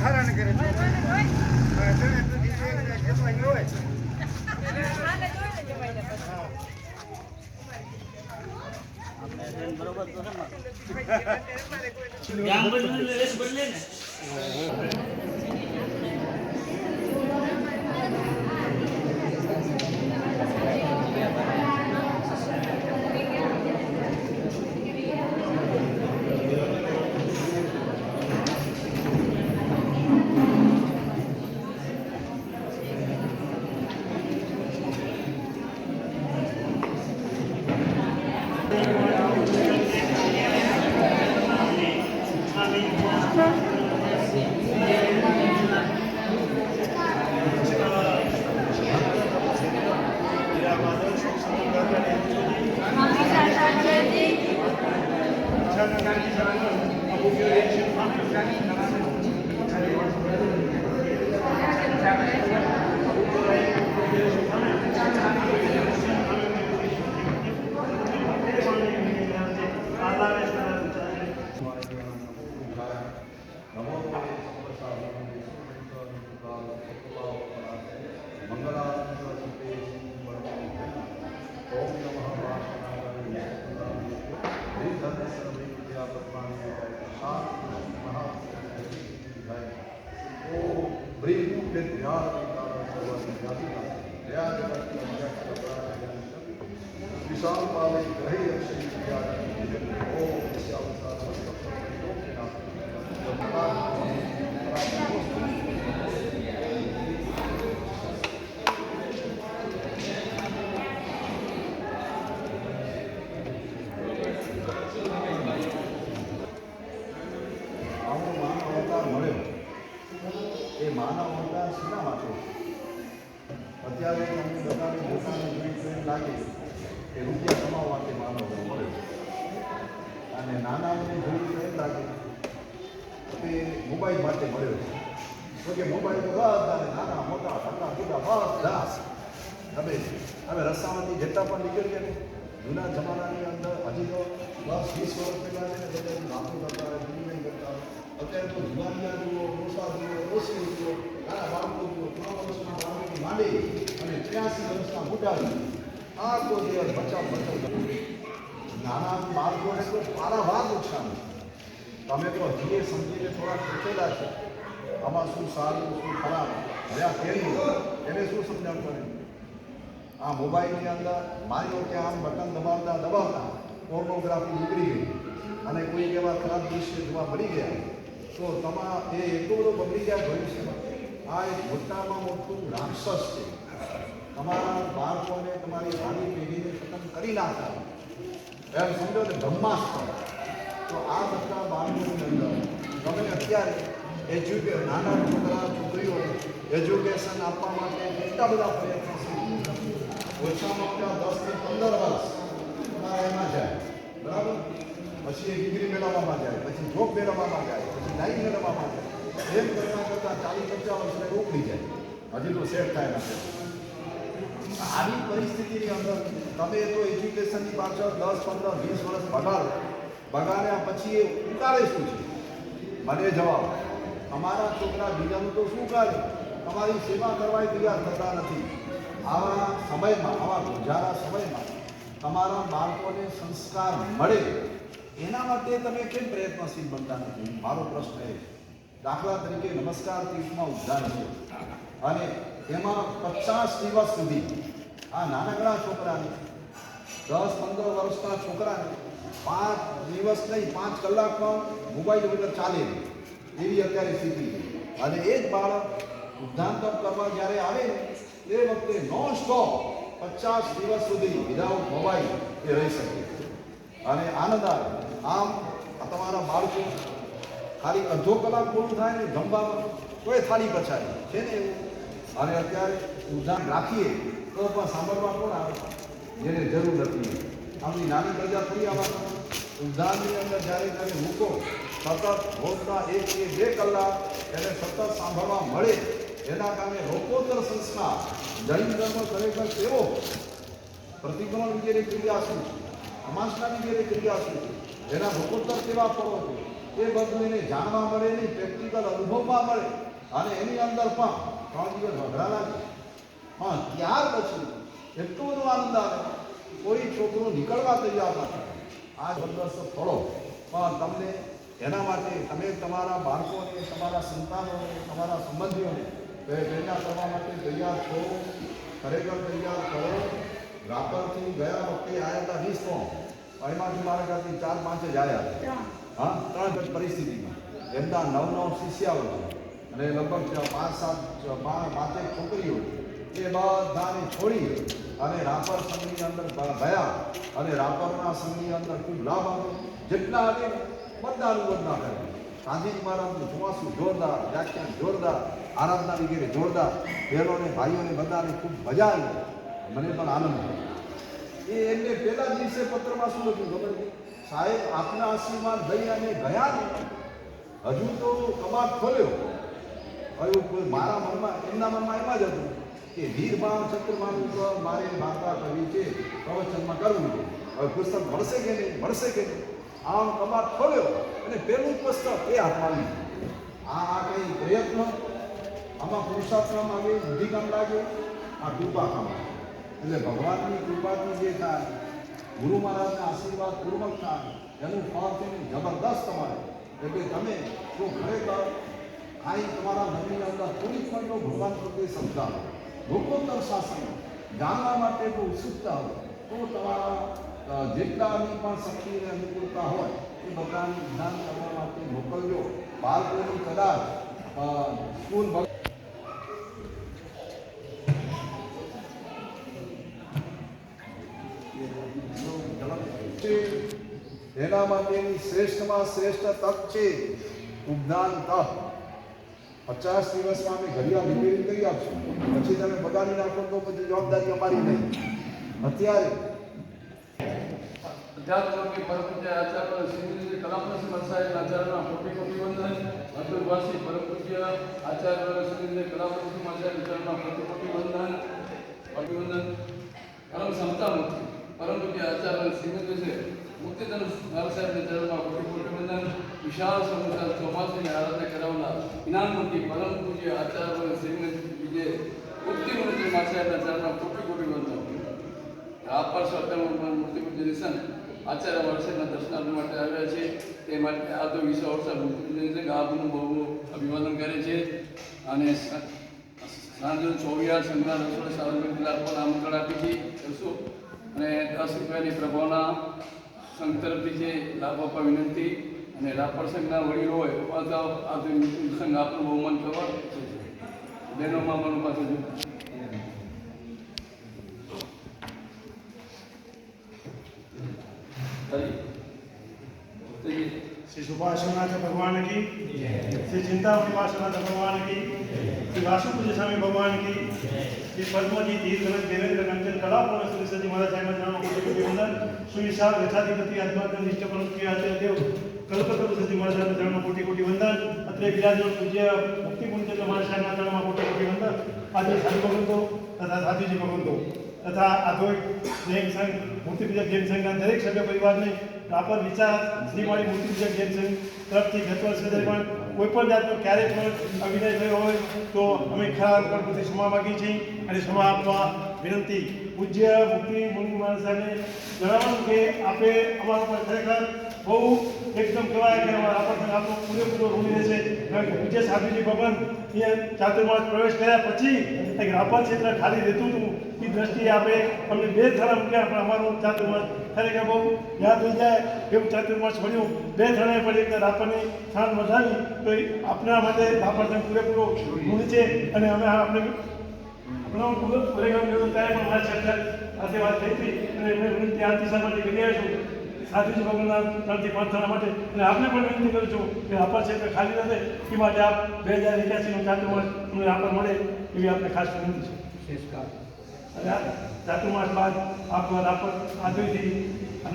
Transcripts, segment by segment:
હેરાન કરે બરોબર બદલે ને विशाल पावे ग्रही मानव अवतार શા માટે અત્યારે તમને બધાને પોતાને જોઈને લાગે કે રૂપિયા કમાવા માટે માનવ મળ્યો અને નાનાઓને જોઈને એમ લાગે કે મોબાઈલ માટે મળ્યો તો કે મોબાઈલ તો બધાને નાના મોટા ઠંડા મોટા બધા હવે રસ્તામાંથી જેટલા પણ નીકળીએ ને જૂના જમાનાની અંદર હજી તો 10-20 વર્ષ પહેલાં બધા નાખું કરતા હોય નહીં કરતા અત્યારે તો જુવાનિયા જુઓ મોસા જુઓ ઓછી જુઓ નાના બાળકો જુઓ 3 વર્ષના બાળકોથી માંડી અને 83 વર્ષના મોટા આખો દિવસ બચાવ નાના બાળકોને તો પારાવાર નુકસાન તમે તો હજી સમજીને થોડા પૂછેલા છે આમાં શું સારું શું ખરાબ હવે આ પહેલું એને શું સમજાવ કરે આ મોબાઈલની અંદર મારી વખતે આમ બટન દબાવતા પોર્નોગ્રાફી નીકળી ગઈ અને કોઈ એવા ખરાબ દૃશ્ય જોવા મળી ગયા તો તમારા એ એટલું બધું બગડી ગયા ભવિષ્યમાં આ એક મોટામાં મોટું રાક્ષસ છે તમારા બાળકોને તમારી ભાવિ પેઢીને ખતમ કરી નાખતા એમ સમજો ને બ્રહ્માસ્ત્ર તો આ બધા બાળકોની અંદર તમે અત્યારે નાના છોકરા છોકરીઓ એજ્યુકેશન આપવા માટે એટલા બધા પ્રયત્નો ઓછામાં ઓછા 10 થી 15 વર્ષ તમારા એમાં જાય બરાબર પછી એ ડિગ્રી મેળવવામાં જાય પછી જોબ મેળવવામાં જાય પછી લાઈન મેળવવામાં જાય એમ કરતાં 40-50 વર્ષને રોકડી જાય હજી તો સેટ થાય નથી આવી પરિસ્થિતિની અંદર તમે તો એજ્યુકેશનની પાછળ 10-15-20 વર્ષ બગાડ્યા પછી એ ઉકાળે શું છે મને જવાબ અમારા છોકરા બીજાનું તો શું કરે તમારી સેવા કરવા તૈયાર થતા નથી આવા સમયમાં આવા ગુજારા સમયમાં તમારા બાળકોને સંસ્કાર મળે એના માટે તમે કેમ પ્રયત્નશીલ બનતા નથી મારો પ્રશ્ન એ દાખલા તરીકે નમસ્કાર તીર્થમાં ઉદ્ધાર છે અને એમાં 50 દિવસ સુધી આ નાનકડા છોકરાને 10-15 વર્ષના છોકરાને 5 દિવસ નહીં 5 કલાકમાં મોબાઈલ વગર ચાલે એવી અત્યારે સ્થિતિ છે. અને એ જ બાળક ઉદ્યાન તપ કરવા જ્યારે આવે ને એ વખતે નોન સ્ટોપ 50 દિવસ સુધી વિધાઉટ મોબાઈલ એ રહી શકે અને આનંદ આવે. આમ તમારા બાળકો ખાલી અડધો કલાક પૂરું થાય ને જમવામાં કોઈ થાળી પચાય છે ને એવું. અને અત્યારે ઉદ્યાન રાખીએ તો પણ સાંભળવા કોણ આવે જેને જરૂર નથી. આમની નાની પ્રજા થોડી આવવાનું. ઉદ્યાનની અંદર જ્યારે તમે મૂકો સતત રોજના 1 કે 2 કલાક એને સતત સાંભળવા મળે એના કારણે લોકોત્તર સંસ્કાર જૈન ધર્મ ખરેખર કેવો પ્રતિક્રમણ વગેરે ક્રિયા શું છે, અમાસના વગેરે ક્રિયા શું છે, એના લોકોત્તર કેવા ફળો છે એ બધું એને જાણવા મળે નહીં, પ્રેક્ટિકલ અનુભવમાં મળે. અને એની અંદર પણ 3 દિવસ વઘરા લાગે પણ ત્યાર પછી એટલો બધો આનંદ આવે કોઈ છોકરો નીકળવા તૈયાર ના થાય. આ જબરદસ્ત ફળો પણ તમને એના માટે તમે તમારા બાળકોને, તમારા સંતાનોને, તમારા સંબંધીઓને તૈયાર કરવા માટે તૈયાર છો, ખરેખર તૈયાર કરો. રાપરથી ગયા વખતે આવ્યા હતા 20 ફોર્મ, એમાંથી મારા ઘરથી 4-5 જ આવ્યા. હા, 3 પરિસ્થિતિમાં એમના 9 શિષ્યાઓ અને લગભગ 5-7 છોકરીઓ એ બધાને છોડી અને રાપર સંઘની અંદર ગયા અને રાપરના સંઘની અંદર ખૂબ લાભ આવ્યો. જેટલા આવે બધા અનુબંધના કર્યા. ગાંધીજી મહારાજનું ચોમાસું જોરદાર, વ્યાખ્યાન જોરદાર, આરાધના વગેરે જોરદાર, બહેનોને ભાઈઓને બધાને ખૂબ મજા આવી. મને પણ આનંદ થયો. એ એમને પહેલા દિવસે પત્રમાં શું લખ્યું ખબર છે? સાહેબ આપના આશીર્વાદ લઈ અને ગયા ને હજુ તો કબાટ ખોલ્યો. હવે મારા મનમાં એમના મનમાં એમાં જ હતું કે વીરબાણ ચક્રમાન ઉપર મારે વાર્તા કરવી છે, પ્રવચનમાં કરવું છે. હવે પુસ્તક મળશે કે નહીં, મળશે કે નહીં. આમ કબાટ ખોલ્યો અને પહેલું પુસ્તક એ હાથમાં લીધું. આ કંઈ પ્રયત્ન આમાં પુરુષાર્થમાં લાગે, બુદ્ધિકામ લાગે, આ કૃપા કામ લાગે. એટલે ભગવાનની કૃપાથી જે થાય, ગુરુ મહારાજના આશીર્વાદ પૂર્વક થાય એનું ફળ છે ને જબરદસ્ત મળે. એટલે તમે જો ખરેખર અહીં તમારા મનની અંદર થોડીક પણ જો ભગવાન પ્રત્યે શ્રદ્ધા હોય, લોકોત્તર શાસન જાણવા માટે જો ઉત્સુકતા હોય તો તમારા જેટલાની પણ શક્તિ અને અનુકૂળતા હોય એ બધાને જ્ઞાન કરવા માટે મોકલજો. બાળકોની કદાચ સ્કૂલ એના માટેની શ્રેષ્ઠમાં શ્રેષ્ઠ તક છે ઉદ્યાન તપ. 50 દિવસમાં અમે ઘડિયાળ રિપેરિંગ કરી આપશું. પછી તમે બગાડી નાખો તો પછી જવાબદારી અમારી નહીં. અત્યારે અધ્યાત્મક પરમ પૂજ્ય આચાર્ય શ્રી કલાપ્રસન્ન સાહેબ આચાર્યના કોટી કોટી વંદન. અતુલવાસી પરમ પૂજ્ય આચાર્ય શ્રી કલાપ્રસન્ન આચાર્યના કોટી કોટી વંદન. અભિવંદન. પરમ સમતા મૂર્તિ પરમ પૂજ્ય આચાર્ય શ્રી મુક્તિધન સાહેબના ચરણમાં કોટી કોટી વંદન. વિશાળ સમુદાય ચોમાસની આરાધના કરાવનાર જ્ઞાનમૂર્તિ પરમ પૂજ્ય આચાર્ય શ્રીમદ વિજય મુક્તિમૂર્તિ સાહેબના ચરણમાં કોટી કોટી વંદન. રાપર સ્વતંત્ર મૂર્તિ પૂજ્ય નિશાન આચાર્ય વર્ષના દર્શનાર્થ માટે આવ્યા છે. તે માટે આ તો 20 વર્ષ મૂર્તિ આપનું બહુ અભિવાદન કરે છે. અને સાંજે 24 સંઘના રસોડા સાર્વજનિક પણ આમંત્રણ આપી કરશું. અને 10 રૂપિયાની પ્રભાવના સંઘ તરફથી છે લાભ આપવા વિનંતી. અને રાપર સંઘના વડીલો હોય પાછા આ સંઘ આપનું બહુમાન કરવા બહેનોમાં મારું પાછું श्री सुभाषनाथ भगवान की, श्री चिंतामणि वासनाथ भगवान की, श्री वासुपूज्य स्वामी भगवान की, श्री पद्मजी तीर्थनाथ देवेंद्र कंचन कलापूर्ण श्री सजी महाराज साहेब नाम कोटि कोटि वंदन. सुविशाल यथाधिपति आत्मात्म निष्ठ परम श्री आचार्य देव कल्पतरु सजी महाराज साहेब नाम कोटि कोटि वंदन. अत्रे विराजमान पूज्य मुक्ति पुंज महाराज साहेब नाम कोटि कोटि वंदन. आज साधु भगवंतो तथा साधुजी भगवंतो तथा आधोई जैन संघ मूर्ति पूजक जैन संघના દરેક સભ્ય પરિવારને રાપર વિચાર શ્રીમાળી મૂર્તિ પૂજક જૈન સંઘ તરફથી ગત વર્ષે પણ કોઈ પણ જાતનો ક્યારેક પણ અભિનય થયો હોય તો અમે ખરા અંતરથી ક્ષમા માગીએ છીએ અને ક્ષમા આપવા વિનંતી. પૂજ્ય મુક્તિ મુનિ મહારાજ સાહેબને જણાવવાનું કે આપે અમારા પર ખરેખર બહુ એકદમ કહેવાય કે આપણને આપણો પૂરેપૂરો ઋણી રહેશે. કારણ કે પૂજ્ય સાધુજી ભગવાન અહીંયા ચાતુર્માસ પ્રવેશ કર્યા પછી એક રાપર ક્ષેત્ર ખાલી રહેતું હતું. એ દ્રષ્ટિએ આપણે અમને 2 થાળા મૂક્યા, પણ અમારું ચાતુર્માસ ખરેખર બહુ યાદ થઈ જાય એવું ચાતુર્માસ મળ્યું. 2 થાળાએ પણ એક રાપરની સ્થાન વધાવી તો એ આપણા માટે રાપરને પૂરેપૂરો ઋણી છે. અને અમે આપણે ત્યારે પણ મારી ચર્ચા સાથે વાત થઈ હતી અને એમને વિનંતી આ દિશા માટે કરી આવ્યો છું સાધુજી ભગવાનના 3 થી 5 થાળા માટે. અને આપને પણ વિનંતી કરું છું કે રાપર ક્ષેત્ર ખાલી રહે એ માટે આપ 2081નું ચાતુર્માસ અમને રાપર મળે એવી આપણે ખાસ વિનંતી છે. અને આ ચાતુર્માસ બાદ આપણો રાપર આદિથી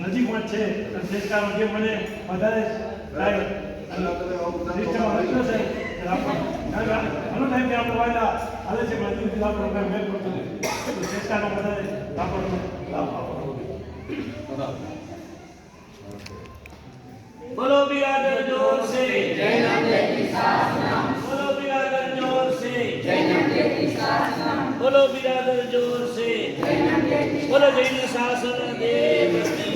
નજીકમાં જ છે. સંસ્કારમાં જે મને વધારે થાય સિસ્ટમમાં લખ્યો છે રાપર ઘણો ટાઈમ ત્યાં આપણે વાયદા હાલે છે, પણ હજુ સુધી આપણો કંઈ મેળ પડતો નથી. તો સંસ્કારમાં વધારે રાપરનો લાભ આપવો. बोलो बिरादर जोर से जय नंदे की शासना, बोलो बिरादर जोर से जय नंदे की शासना, बोलो बिरादर जोर से जय नंदे की, बोलो जैन शासन देव की.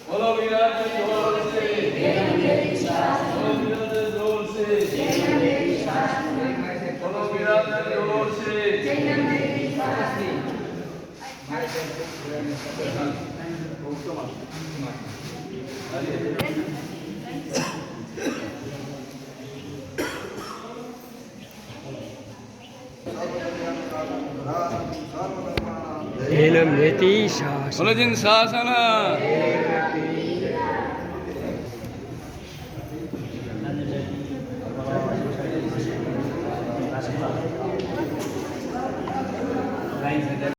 બોલો વિરાટ જોર સે જય નંદે કી શાસના, બોલો વિરાટ જોર સે જય નંદે કી શાસના, બોલો વિરાટ જોર સે જય નંદે કી શાસના. Enam neti sas. બોલો જીન શાસન